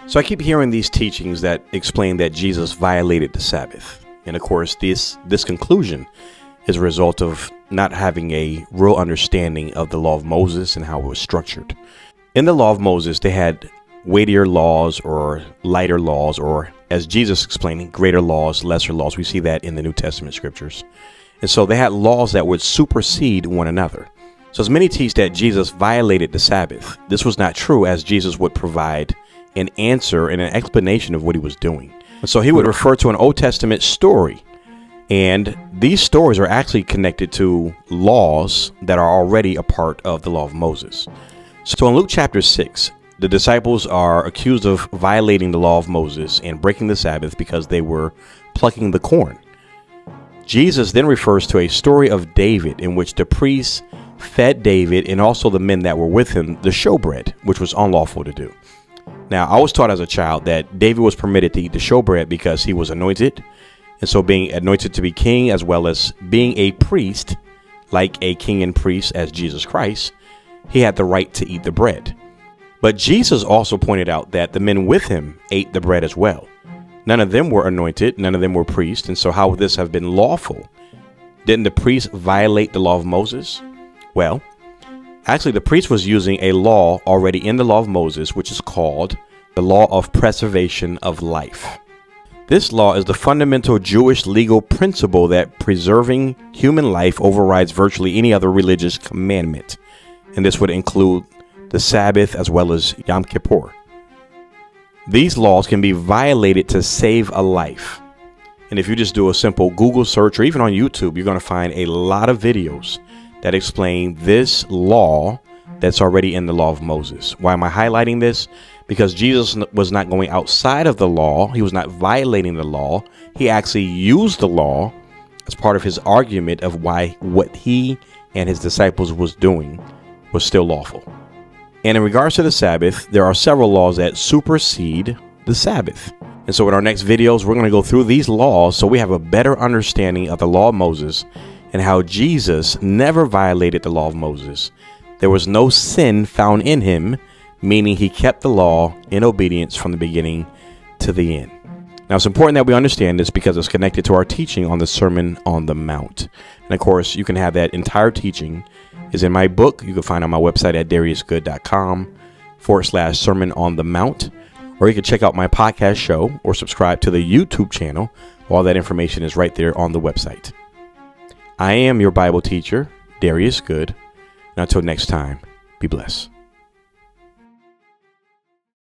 So I keep hearing these teachings that explain that Jesus violated the Sabbath. And of course, this conclusion is a result of not having a real understanding of the law of Moses and how it was structured. In the law of Moses, they had weightier laws or lighter laws, or as Jesus explained, greater laws, lesser laws. We see that in the New Testament scriptures. And so they had laws that would supersede one another. So as many teach that Jesus violated the Sabbath, this was not true, as Jesus would provide an answer and an explanation of what he was doing. And so he would refer to an Old Testament story. And these stories are actually connected to laws that are already a part of the law of Moses. So in Luke chapter 6, the disciples are accused of violating the law of Moses and breaking the Sabbath because they were plucking the corn. Jesus then refers to a story of David in which the priests fed David and also the men that were with him the showbread, which was unlawful to do. Now, I was taught as a child that David was permitted to eat the showbread because he was anointed. And so being anointed to be king, as well as being a priest, like a king and priest as Jesus Christ, he had the right to eat the bread. But Jesus also pointed out that the men with him ate the bread as well. None of them were anointed. None of them were priests. And so how would this have been lawful? Didn't the priest violate the law of Moses? Well, actually, the priest was using a law already in the law of Moses, which is called the law of preservation of life. This law is the fundamental Jewish legal principle that preserving human life overrides virtually any other religious commandment. And this would include the Sabbath as well as Yom Kippur. These laws can be violated to save a life. And if you just do a simple Google search or even on YouTube, you're going to find a lot of videos that explain this law that's already in the law of Moses. Why am I highlighting this? Because Jesus was not going outside of the law. He was not violating the law. He actually used the law as part of his argument of why what he and his disciples was doing was still lawful. And in regards to the Sabbath, there are several laws that supersede the Sabbath. And so in our next videos, we're going to go through these laws so we have a better understanding of the law of Moses and how Jesus never violated the law of Moses. There was no sin found in him, meaning he kept the law in obedience from the beginning to the end. Now, it's important that we understand this because it's connected to our teaching on the Sermon on the Mount. And of course, you can have that entire teaching is in my book. You can find it on my website at dariusgood.com/Sermon on the Mount. Or you can check out my podcast show or subscribe to the YouTube channel. All that information is right there on the website. I am your Bible teacher, Darius Good. And until next time, be blessed.